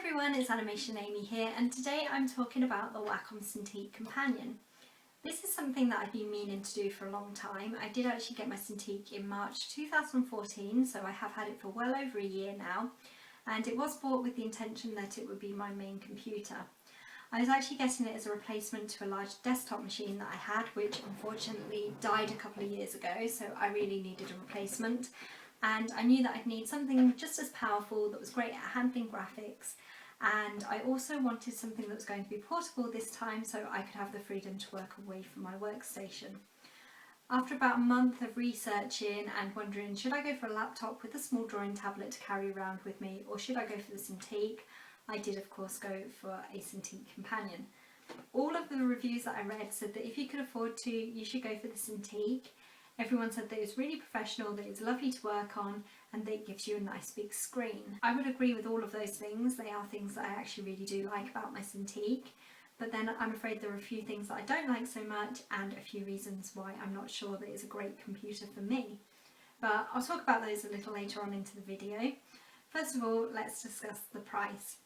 everyone, it's AnimationAmy here, and today I'm talking about the Wacom Cintiq Companion. This is something that I've been meaning to do for a long time. I did actually get my Cintiq in March 2014, so I have had it for well over a year now, and it was bought with the intention that it would be my main computer. I was actually getting it as a replacement to a large desktop machine that I had, which unfortunately died a couple of years ago, so I really needed a replacement. And I knew that I'd need something just as powerful, that was great at handling graphics, and I also wanted something that was going to be portable this time so I could have the freedom to work away from my workstation. After about a month of researching and wondering, should I go for a laptop with a small drawing tablet to carry around with me, or should I go for the Cintiq, I did of course go for a Cintiq Companion. All of the reviews that I read said that if you could afford to, you should go for the Cintiq. Everyone said that it was really professional, that it was lovely to work on, and that it gives you a nice big screen. I would agree with all of those things. They are things that I actually really do like about my Cintiq, but then I'm afraid there are a few things that I don't like so much and a few reasons why I'm not sure that it's a great computer for me. But I'll talk about those a little later on into the video. First of all, let's discuss the price.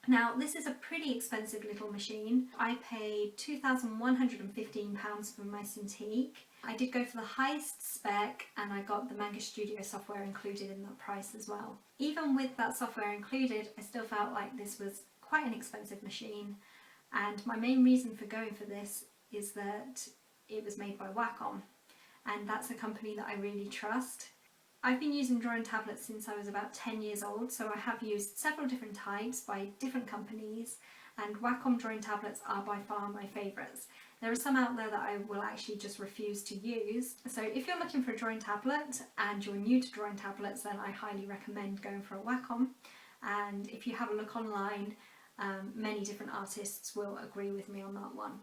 Now, this is a pretty expensive little machine. I paid £2,115 for my Cintiq. I did go for the highest spec and I got the Manga Studio software included in that price as well. Even with that software included, I still felt like this was quite an expensive machine, and my main reason for going for this is that it was made by Wacom, and that's a company that I really trust. I've been using drawing tablets since I was about 10 years old, so I have used several different types by different companies, and Wacom drawing tablets are by far my favourites. There are some out there that I will actually just refuse to use, so if you're looking for a drawing tablet and you're new to drawing tablets, then I highly recommend going for a Wacom. And if you have a look online, many different artists will agree with me on that one.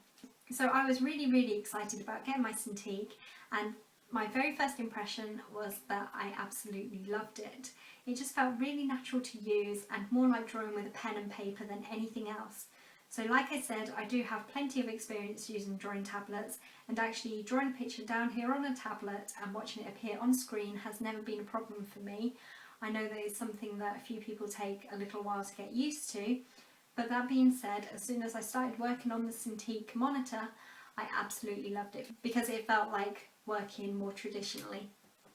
So I was really excited about getting my Cintiq, and my very first impression was that I absolutely loved it. It just felt really natural to use and more like drawing with a pen and paper than anything else. So like I said, I do have plenty of experience using drawing tablets, and actually drawing a picture down here on a tablet and watching it appear on screen has never been a problem for me. I know that it's something that a few people take a little while to get used to, but that being said, as soon as I started working on the Cintiq monitor, I absolutely loved it because it felt like working more traditionally.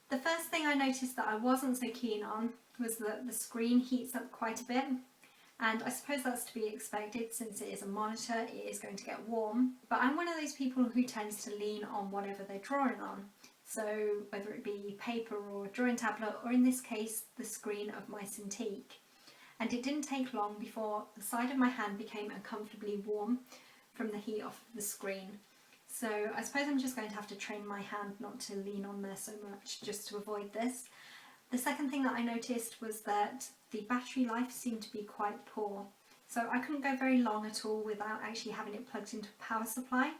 The first thing I noticed that I wasn't so keen on was that the screen heats up quite a bit, and I suppose that's to be expected since it is a monitor, it is going to get warm, but I'm one of those people who tends to lean on whatever they're drawing on, so whether it be paper or a drawing tablet, or in this case the screen of my Cintiq. And it didn't take long before the side of my hand became uncomfortably warm from the heat off the screen. So I suppose I'm just going to have to train my hand not to lean on there so much just to avoid this. The second thing that I noticed was that the battery life seemed to be quite poor. So I couldn't go very long at all without actually having it plugged into a power supply.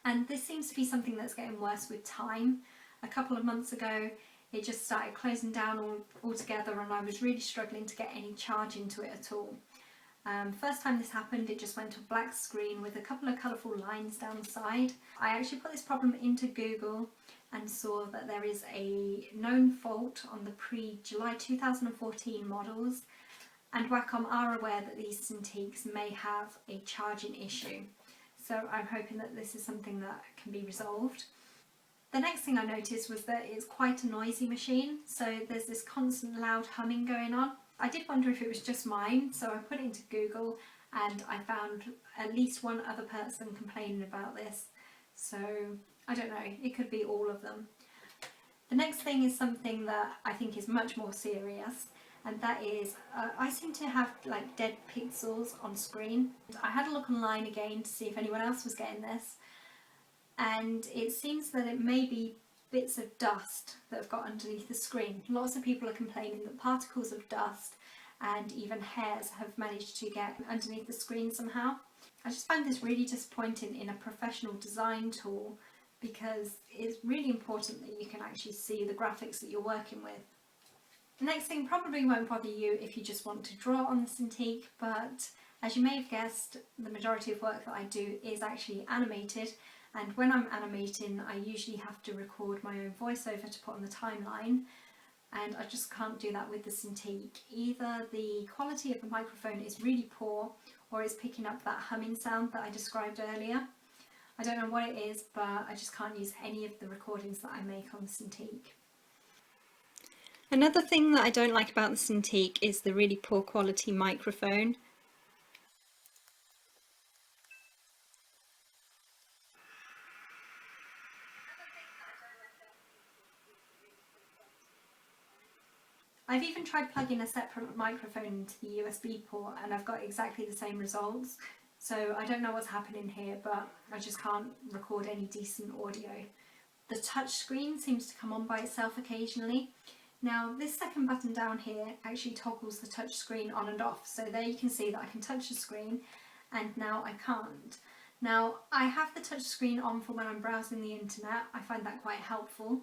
And this seems to be something that's getting worse with time. A couple of months ago it just started closing down altogether, and I was really struggling to get any charge into it at all. First time this happened, it just went to a black screen with a couple of colourful lines down the side. I actually put this problem into Google and saw that there is a known fault on the pre-July 2014 models, and Wacom are aware that these Cintiqs may have a charging issue. So I'm hoping that this is something that can be resolved. The next thing I noticed was that it's quite a noisy machine, so there's this constant loud humming going on. I did wonder if it was just mine, so I put it into Google and I found at least one other person complaining about this. So I don't know, it could be all of them. The next thing is something that I think is much more serious, and that is I seem to have like dead pixels on screen. I had a look online again to see if anyone else was getting this, and it seems that it may be bits of dust that have got underneath the screen. Lots of people are complaining that particles of dust and even hairs have managed to get underneath the screen somehow. I just find this really disappointing in a professional design tool, because it's really important that you can actually see the graphics that you're working with. The next thing probably won't bother you if you just want to draw on the Cintiq, but as you may have guessed, the majority of work that I do is actually animated, and when I'm animating I usually have to record my own voiceover to put on the timeline. and I just can't do that with the Cintiq. Either the quality of the microphone is really poor, or it's picking up that humming sound that I described earlier. I don't know what it is, but I just can't use any of the recordings that I make on the Cintiq. Another thing that I don't like about the Cintiq is the really poor quality microphone. I've even tried plugging a separate microphone into the USB port and I've got exactly the same results. So I don't know what's happening here, but I just can't record any decent audio. The touch screen seems to come on by itself occasionally. Now this second button down here actually toggles the touch screen on and off, so there you can see that I can touch the screen and now I can't. Now I have the touch screen on for when I'm browsing the internet. I find that quite helpful,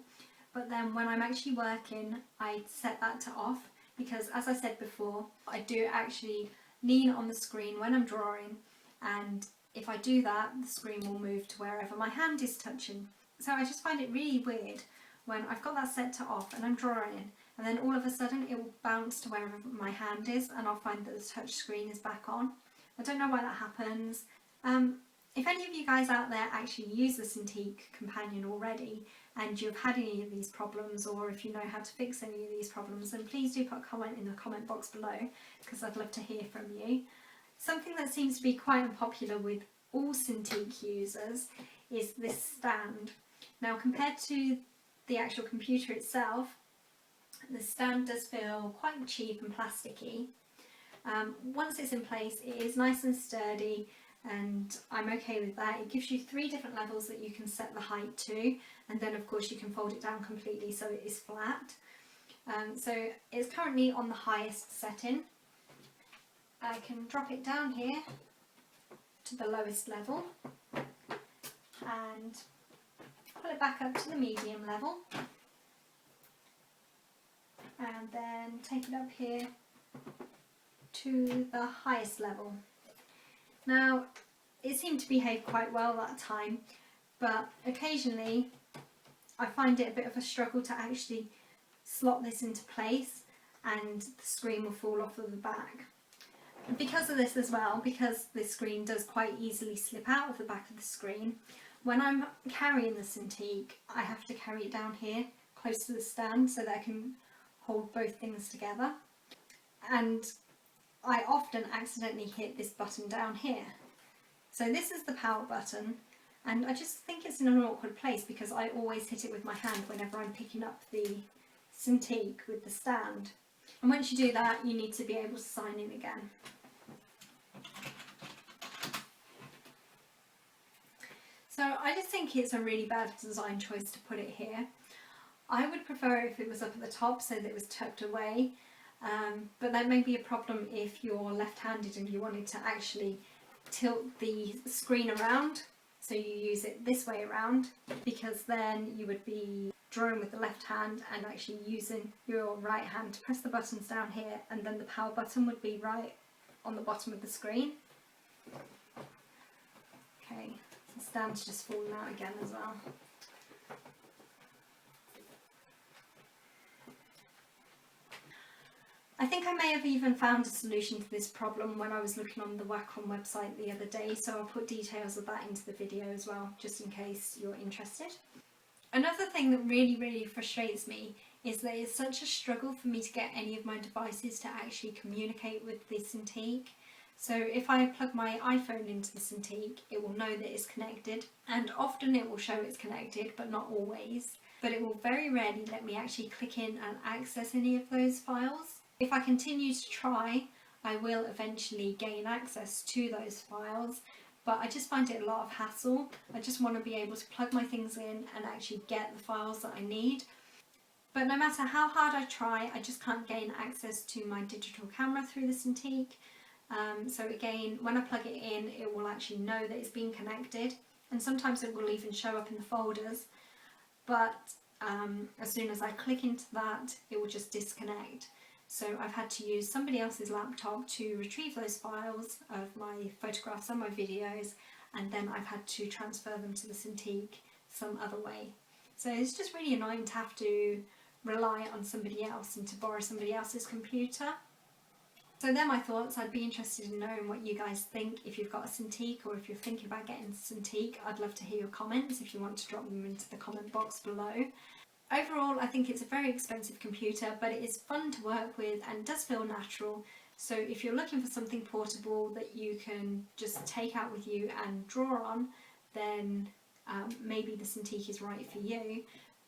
but then when I'm actually working I set that to off, because as I said before, I do actually lean on the screen when I'm drawing, and if I do that the screen will move to wherever my hand is touching. So I just find it really weird when I've got that set to off and I'm drawing, and then all of a sudden it will bounce to wherever my hand is and I'll find that the touch screen is back on. I don't know why that happens. If any of you guys out there actually use the Cintiq Companion already and you've had any of these problems, or if you know how to fix any of these problems, then please do put a comment in the comment box below, because I'd love to hear from you. Something that seems to be quite unpopular with all Cintiq users is this stand. Now compared to the actual computer itself, the stand does feel quite cheap and plasticky. Once it's in place it is nice and sturdy, and I'm okay with that. It gives you 3 different levels that you can set the height to, and then of course you can fold it down completely so it is flat. So it's currently on the highest setting. I can drop it down here to the lowest level and pull it back up to the medium level, and then take it up here to the highest level. Now it seemed to behave quite well that time, but occasionally I find it a bit of a struggle to actually slot this into place and the screen will fall off of the back. And because of this as well, because this screen does quite easily slip out of the back of the screen, when I'm carrying the Cintiq I have to carry it down here close to the stand so that I can hold both things together, and I often accidentally hit this button down here. So this is the power button, and I just think it's in an awkward place because I always hit it with my hand whenever I'm picking up the Cintiq with the stand. And once you do that you need to be able to sign in again. So I just think it's a really bad design choice to put it here. I would prefer if it was up at the top so that it was tucked away, but that may be a problem if you're left-handed and you wanted to actually tilt the screen around, so you use it this way around, because then you would be drawing with the left hand and actually using your right hand to press the buttons down here, and then the power button would be right on the bottom of the screen. Okay, the stand's just fallen out again as well. I think I may have even found a solution to this problem when I was looking on the Wacom website the other day, so I'll put details of that into the video as well, just in case you're interested. Another thing that really frustrates me is that it's such a struggle for me to get any of my devices to actually communicate with the Cintiq. So if I plug my iPhone into the Cintiq, it will know that it's connected, and often it will show it's connected, but not always. But it will very rarely let me actually click in and access any of those files. If I continue to try, I will eventually gain access to those files, but I just find it a lot of hassle. I just want to be able to plug my things in and actually get the files that I need. But no matter how hard I try, I just can't gain access to my digital camera through the Cintiq. So again, when I plug it in, it will actually know that it's been connected, and sometimes it will even show up in the folders, but as soon as I click into that, it will just disconnect. So I've had to use somebody else's laptop to retrieve those files of my photographs and my videos, and then I've had to transfer them to the Cintiq some other way. So it's just really annoying to have to rely on somebody else and to borrow somebody else's computer. So they're my thoughts. I'd be interested in knowing what you guys think. If you've got a Cintiq or if you're thinking about getting a Cintiq, I'd love to hear your comments if you want to drop them into the comment box below. Overall, I think it's a very expensive computer, but it is fun to work with and does feel natural. So if you're looking for something portable that you can just take out with you and draw on, then maybe the Cintiq is right for you.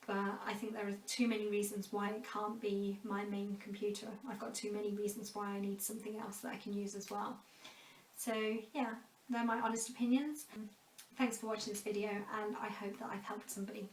But I think there are too many reasons why it can't be my main computer. I've got too many reasons why I need something else that I can use as well. So yeah, they're my honest opinions. Thanks for watching this video, and I hope that I've helped somebody.